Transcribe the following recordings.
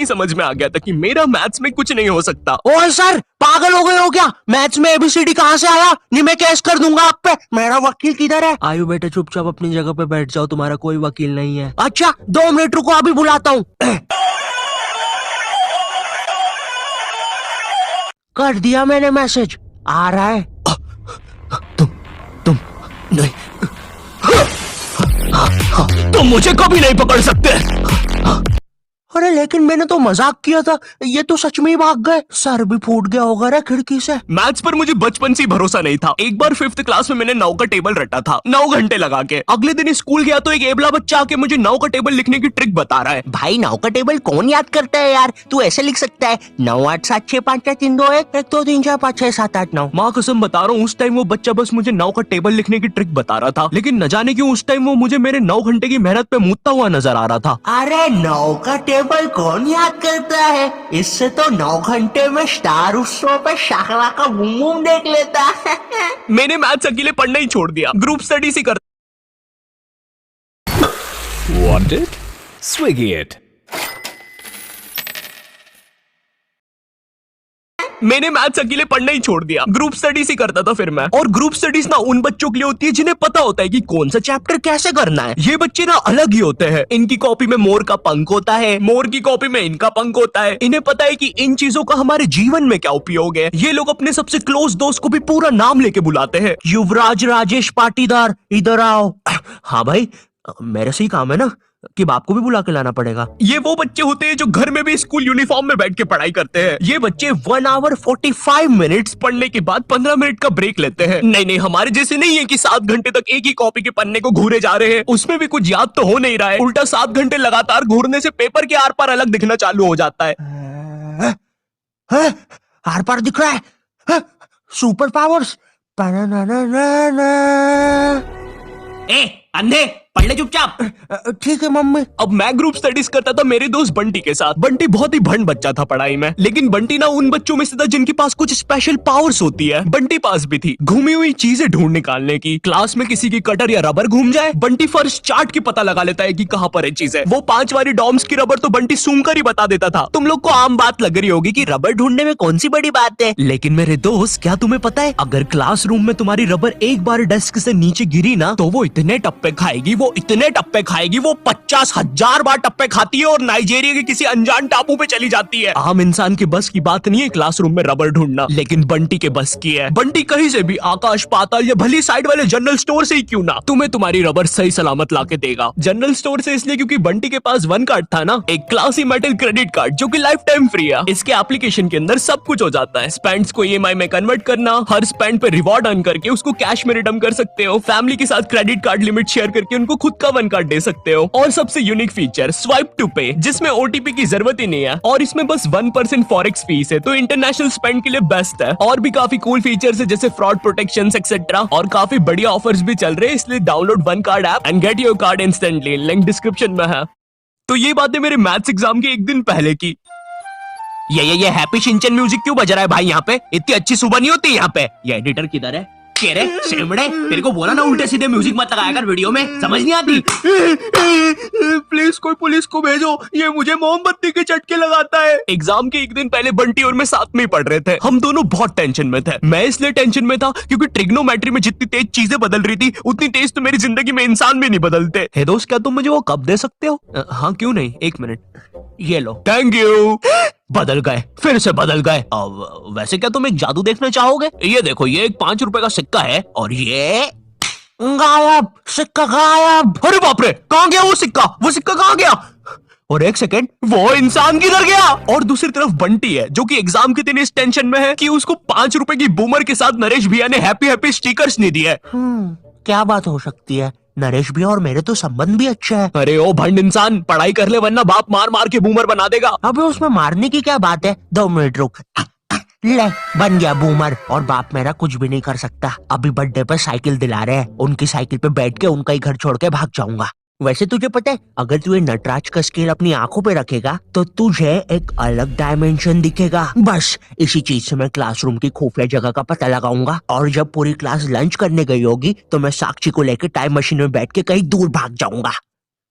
समझ में आ गया था कि मेरा मैथ्स में कुछ नहीं हो सकता। ओए सर, पागल हो गए हो क्या? मैथ्स में एबीसीडी कहाँ से आया? नहीं मैं केस कर दूंगा आप पे। मेरा वकील किधर है? आयु बेटे चुपचाप अपनी जगह पे बैठ जाओ, तुम्हारा कोई वकील नहीं है। अच्छा 2 मिनट रुको, अभी बुलाता हूँ। कर दिया मैंने मैसेज, आ रहा है। तुम नहीं, तुम मुझे कभी नहीं पकड़ सकते। अरे लेकिन मैंने तो मजाक किया था, ये तो सच में ही भाग गए। सर भी फूट गया होगा रे खिड़की से। मैथ्स पर मुझे बचपन से ही भरोसा नहीं था। एक बार 5th क्लास में मैंने 9 का टेबल रटा था, 9 घंटे लगा के। अगले दिन स्कूल गया तो एक एबला बच्चा आके मुझे 9 का टेबल लिखने की ट्रिक बता रहा है। भाई 9 का टेबल कौन याद करता है यार? तू ऐसे लिख सकता है 9 8 7 6 5 4 3 2 1 1 2 3 4 5 6 7 8 9। माँ कसम बता रहा हूँ, उस टाइम वो बच्चा बस मुझे 9 का टेबल लिखने की ट्रिक बता रहा था, लेकिन न जाने क्यों उस टाइम वो मुझे मेरे 9 घंटे की मेहनत पे मूतता हुआ नजर आ रहा था। अरे 9 का टेबल कौन याद करता है? इससे तो 9 घंटे में स्टार उत्सव पे शाकला का बूम बूम देख लेता है। मैंने मैथ्स अकेले पढ़ना ही छोड़ दिया, ग्रुप स्टडीज ही करता। Want it? Swiggy it. मैंने मैथ्स अकेले पढ़ना ही छोड़ दिया, ग्रुप स्टडीज ही करता था फिर मैं। और ग्रुप स्टडीज ना उन बच्चों के लिए होती है जिन्हें पता होता है कि कौन सा चैप्टर कैसे करना है। ये बच्चे ना अलग ही होते हैं। इनकी कॉपी में मोर का पंख होता है, मोर की कॉपी में इनका पंख होता है। इन्हें पता है कि इन चीजों का हमारे जीवन में क्या उपयोग है। ये लोग अपने सबसे क्लोज दोस्त को भी पूरा नाम लेके बुलाते हैं। युवराज राजेश पाटीदार इधर आओ। हाँ भाई, मेरे से ही काम है ना कि बाप को भी बुला के लाना पड़ेगा। ये वो बच्चे होते हैं जो घर में भी स्कूल यूनिफॉर्म में बैठ के पढ़ाई करते हैं। ये बच्चे 1 आवर 45 मिनट्स पढ़ने के बाद 15 मिनट का ब्रेक लेते हैं। नहीं, हमारे जैसे नहीं है कि 7 घंटे तक एक ही कॉपी के पन्ने को घूरे जा रहे हैं। उसमें भी कुछ याद तो हो नहीं रहा है, उल्टा 7 घंटे लगातार घूरने से पेपर के आर पार अलग दिखना चालू हो जाता है। आर पार दिख रहा है। Super powers. ए अंधे, पढ़ ले चुपचाप। ठीक है मम्मी। अब मैं ग्रुप स्टडीज करता था मेरे दोस्त बंटी के साथ। बंटी बहुत ही भंड बच्चा था पढ़ाई में, लेकिन बंटी ना उन बच्चों में से था जिनके पास कुछ स्पेशल पावर्स होती है। बंटी पास भी थी घूमी हुई चीजें ढूंढ निकालने की। क्लास में किसी की कटर या रबर घूम जाए, बंटी फर्स्ट चार्ट की पता लगा लेता है कि कहाँ पर है चीजें। वो 5 वाली डॉम्स की रबर तो बंटी सूंघ कर ही बता देता था। तुम लोग को आम बात लग रही होगी कि रबर ढूंढने में कौन सी बड़ी बात है, लेकिन मेरे दोस्त क्या तुम्हें पता है, अगर क्लासरूम में तुम्हारी रबर एक बार डेस्क से नीचे गिरी ना तो वो इतने टप्पे खाएगी, वो इतने टप्पे खाएगी, वो 50,000 बार टप्पे खाती है और नाइजीरिया के किसी अनजान टापू पे चली जाती है। आम इंसान के बस की बात नहीं है क्लासरूम में रबर ढूंढना, लेकिन बंटी के बस की है। बंटी कहीं से भी आकाश पाताल या भली साइड वाले जनरल स्टोर से ही क्यों ना तुम्हें तुम्हारी रबर सही सलामत लाके देगा। जनरल स्टोर से इसलिए क्योंकि बंटी के पास 1 कार्ड था ना, एक क्लासी मेटल क्रेडिट कार्ड जो कि लाइफ टाइम फ्री है। इसके एप्लीकेशन के अंदर सब कुछ हो जाता है। स्पेंड्स को ईएमआई में कन्वर्ट करना, हर स्पेंड पे रिवॉर्ड अर्न करके उसको कैश में रिडीम कर सकते हो, फैमिली के साथ क्रेडिट कार्ड लिमिट शेयर करके उनको खुद का 1 कार्ड दे सकते हो, और सबसे यूनिक फीचर स्वाइप टू पे, जिसमें ओटीपी की जरूरत ही नहीं है और इसमें बस 1% फॉरेक्स फीस है, तो इंटरनेशनल स्पेंड के लिए बेस्ट है। और भी काफी कूल फीचर्स है जैसे फ्रॉड प्रोटेक्शन एक्सेट्रा, और काफी बढ़िया ऑफर्स भी चल रहे हैं, इसलिए download 1 card app and get your card instantly, link description में है। तो ये बातें मेरे मैथ्स एग्जाम के 1 दिन पहले की। ये हैप्पी शिनचैन म्यूजिक क्यों बज रहा है भाई यहाँ पे? इतनी अच्छी सुबह नहीं होती यहाँ पे। ये एडिटर किधर है? केरे शेमड़े, तेरे को बोला ना उल्टे सीधे म्यूजिक मत लगाया कर वीडियो में, समझ नहीं आती। प्लीज कोई पुलिस को भेजो, ये मुझे मोमबत्ती के चटके लगाता है। एग्जाम के 1 दिन पहले बंटी और मैं साथ में ही पढ़ रहे थे। हम दोनों बहुत टेंशन में थे। मैं इसलिए टेंशन में था क्योंकि ट्रिग्नोमेट्री में जितनी तेज चीजें बदल रही थी उतनी तेज तो मेरी जिंदगी में इंसान भी नहीं बदलते। हे दोस्त, क्या तुम मुझे वो कप दे सकते हो? हाँ क्यों नहीं, 1 मिनट, ये लो। Thank you. बदल गए, फिर से बदल गए। अब वैसे क्या तुम एक जादू देखना चाहोगे? ये देखो, ये एक 5 रुपए का सिक्का है और ये गायब, सिक्का गायब। अरे बाप रे, कहाँ गया वो सिक्का? वो सिक्का कहाँ गया? और 1 सेकेंड, वो इंसान किधर गया? और दूसरी तरफ बंटी है जो कि एग्जाम के दिन इस टेंशन में है कि उसको 5 रुपए की बूमर के साथ नरेश भैया ने हैप्पी हैप्पी स्टिकर्स नहीं दिए। क्या बात हो सकती है? नरेश भैया और मेरे तो संबंध भी अच्छे हैं। अरे ओ भंड इंसान, पढ़ाई कर ले वरना बाप मार मार के बूमर बना देगा। अबे उसमें मारने की क्या बात है? 2 मिनट रुक। ले, बन गया बूमर, और बाप मेरा कुछ भी नहीं कर सकता। अभी बर्थडे पे साइकिल दिला रहे हैं, उनकी साइकिल पे बैठ के उनका ही घर छोड़ के भाग जाऊंगा। वैसे तुझे पता है, अगर तू ये नटराज का स्केल अपनी आंखों पे रखेगा तो तुझे एक अलग डायमेंशन दिखेगा। बस इसी चीज से मैं क्लासरूम की खुफिया जगह का पता लगाऊंगा, और जब पूरी क्लास लंच करने गई होगी तो मैं साक्षी को लेकर टाइम मशीन में बैठ के कहीं दूर भाग जाऊंगा।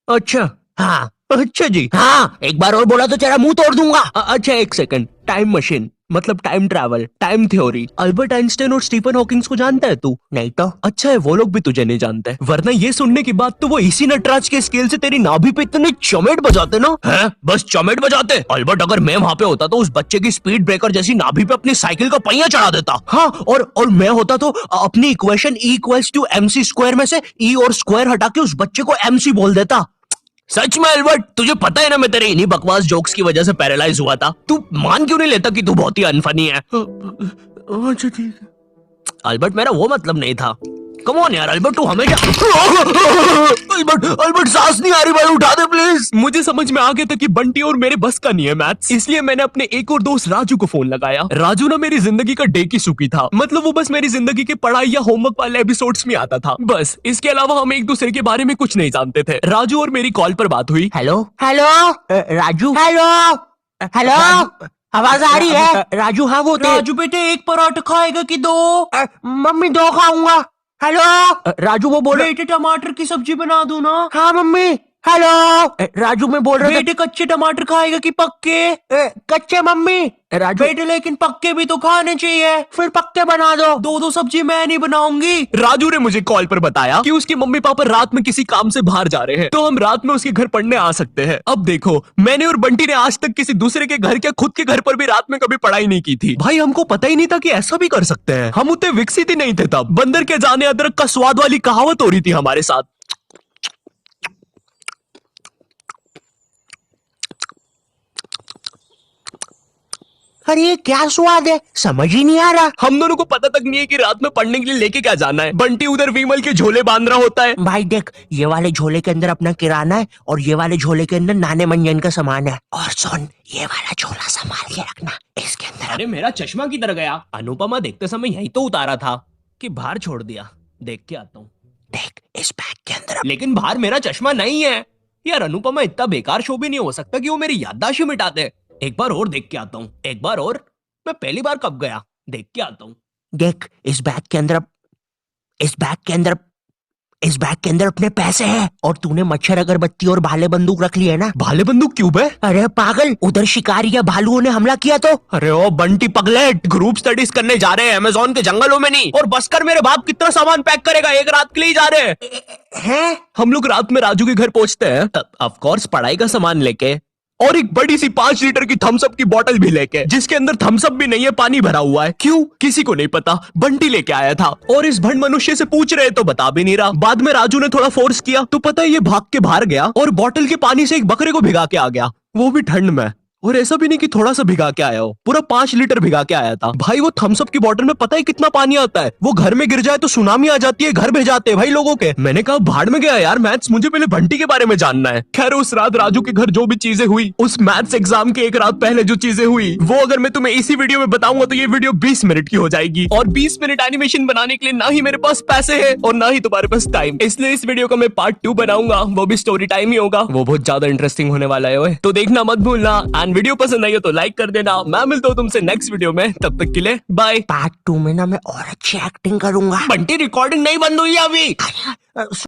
अच्छा हाँ, अच्छा जी। हाँ, एक बार और बोला तो तेरा मुंह तोड़ दूंगा। अच्छा एक सेकंड, टाइम मशीन मतलब time travel, time theory, Albert Einstein और स्टीफन हॉकिंस को जानता है तू? नहीं तो। अच्छा है वो लोग भी तुझे नहीं जानते, वरना ये सुनने के बाद तो वो इसी नटराज के स्केल से तेरी नाभि पे इतने चमेट बजाते ना। हैं? बस चमेट बजाते? अल्बर्ट अगर मैं वहां पे होता तो उस बच्चे की स्पीड ब्रेकर जैसी नाभि पे अपनी साइकिल का पहिया चढ़ा देता। हाँ, और मैं होता तो अपनी equation E equals to MC square में से E और स्क्वायर हटा के उस बच्चे को MC बोल देता। सच में अल्बर्ट, तुझे पता है ना मैं तेरे इन्हीं बकवास जोक्स की वजह से पैरालाइज हुआ था। तू मान क्यों नहीं लेता कि तू बहुत ही अनफनी है? अच्छा ठीक है। अल्बर्ट मेरा वो मतलब नहीं था। कम ऑन यार अल्बर्ट, तू हमेशा अल्बर्ट सांस नहीं आ रही भाई, उठा दे प्लीज। मुझे समझ में आ गया था कि बंटी और मेरे बस का नहीं है मैथ्स, इसलिए मैंने अपने एक और दोस्त राजू को फोन लगाया। राजू ना मेरी जिंदगी का डेकी सुकी था, मतलब वो बस मेरी जिंदगी के पढ़ाई या होमवर्क वाले एपिसोड्स में आता था, बस इसके अलावा हम एक दूसरे के बारे में कुछ नहीं जानते थे। राजू और मेरी कॉल पर बात हुई। Hello hello Raju, hello hello, आवाज आ रही है? राजू, हाँ वो राजू बेटे एक पराठा खाएगा कि दो? मम्मी 2 खाऊंगा। हेलो राजू, वो बोल रहे। बेटे टमाटर की सब्जी बना दूं ना? हाँ मम्मी। हेलो राजू, मैं बोल रहा था। बेटे कच्चे टमाटर खाएगा कि पक्के? कच्चे मम्मी। राजू बेटे लेकिन पक्के भी तो खाने चाहिए। फिर पक्के बना दो। दो सब्जी मैं नहीं बनाऊंगी। राजू ने मुझे कॉल पर बताया कि उसके मम्मी पापा रात में किसी काम से बाहर जा रहे हैं, तो हम रात में उसके घर पढ़ने आ सकते हैं। अब देखो, मैंने और बंटी ने आज तक किसी दूसरे के घर क्या खुद के घर पर भी रात में कभी पढ़ाई नहीं की थी। भाई हमको पता ही नहीं था कि ऐसा भी कर सकते हैं, हम उतने विकसित ही नहीं थे तब। बंदर के जाने अदरक का स्वाद वाली कहावत हो रही थी हमारे साथ। अरे ये क्या स्वाद है, समझ ही नहीं आ रहा। हम दोनों को पता तक नहीं है कि रात में पढ़ने के लिए लेके क्या जाना है। बंटी उधर विमल के झोले बांध रहा होता है। भाई देख, ये वाले झोले के अंदर अपना किराना है और ये वाले झोले के अंदर नाने मंजन का सामान है। और सुन, ये वाला झोला संभाल के रखना, इसके अंदर। अरे मेरा चश्मा किधर गया? अनुपमा देखते समय यही तो उतारा था कि बाहर छोड़ दिया। देख के आता हूँ। देख, इस बैग के अंदर। लेकिन बाहर मेरा चश्मा नहीं है यार। अनुपमा इतना बेकार शो भी नहीं हो सकता कि वो मेरी याददाश्त ही मिटा दे। एक बार और देख के आता हूँ, एक बार और। मैं पहली बार कब गया? देख के आता हूँ। देख, इस बैग के अंदर अपने पैसे हैं। और तूने मच्छर अगरबत्ती और भाले बंदूक रख ली है ना? भाले बंदूक क्यों है? अरे पागल, उधर शिकारी या भालुओं ने हमला किया तो। अरे ओ बंटी पगलेट, ग्रुप स्टडीज करने जा रहे हैं अमेज़न के जंगलों में नहीं। और बस कर, मेरे बाप कितना सामान पैक करेगा? एक रात के लिए ही जा रहे हैं? हम लोग रात में राजू के घर पहुंचते हैं, ऑफ कोर्स पढ़ाई का सामान लेके, और एक बड़ी सी 5 लीटर की थम्स अप की बोतल भी लेके, जिसके अंदर थम्स अप भी नहीं है, पानी भरा हुआ है। क्यों? किसी को नहीं पता, बंटी लेके आया था। और इस भंड मनुष्य से पूछ रहे तो बता भी नहीं रहा। बाद में राजू ने थोड़ा फोर्स किया तो पता है ये भाग के बाहर गया और बोतल के पानी से एक बकरे को भिगा के आ गया, वो भी ठंड में। और ऐसा भी नहीं कि थोड़ा सा भिगा के आया हो, पूरा 5 लीटर भिगा के आया था। भाई वो थम्स अप की बोतल में पता है कितना पानी आता है? वो घर में गिर जाए तो सुनामी आ जाती है, घर भेजाते हैं भाई लोगों के। मैंने कहा भाड़ में गया यार मैथ्स, मुझे पहले बंटी के बारे में जानना है। खैर उस रात राजू के घर जो भी चीजें हुई, उस मैथ्स एग्जाम के एक रात पहले जो चीजें हुई, वो अगर मैं तुम्हें इसी वीडियो में बताऊंगा तो ये वीडियो 20 मिनट की हो जाएगी। और 20 मिनट एनिमेशन बनाने के लिए ना ही मेरे पास पैसे है और ना ही तुम्हारे पास टाइम, इसलिए इस वीडियो का मैं पार्ट 2 बनाऊंगा, वो भी स्टोरी टाइम ही होगा। वो बहुत ज्यादा इंटरेस्टिंग होने वाला है, तो देखना मत भूलना। एंड वीडियो पसंद आई हो तो लाइक कर देना। मैं मिलता हूँ तुमसे नेक्स्ट वीडियो में, तब तक के लिए बाय। पार्ट 2 में ना मैं और अच्छी एक्टिंग करूंगा। बंटी रिकॉर्डिंग नहीं बंद हुई अभी।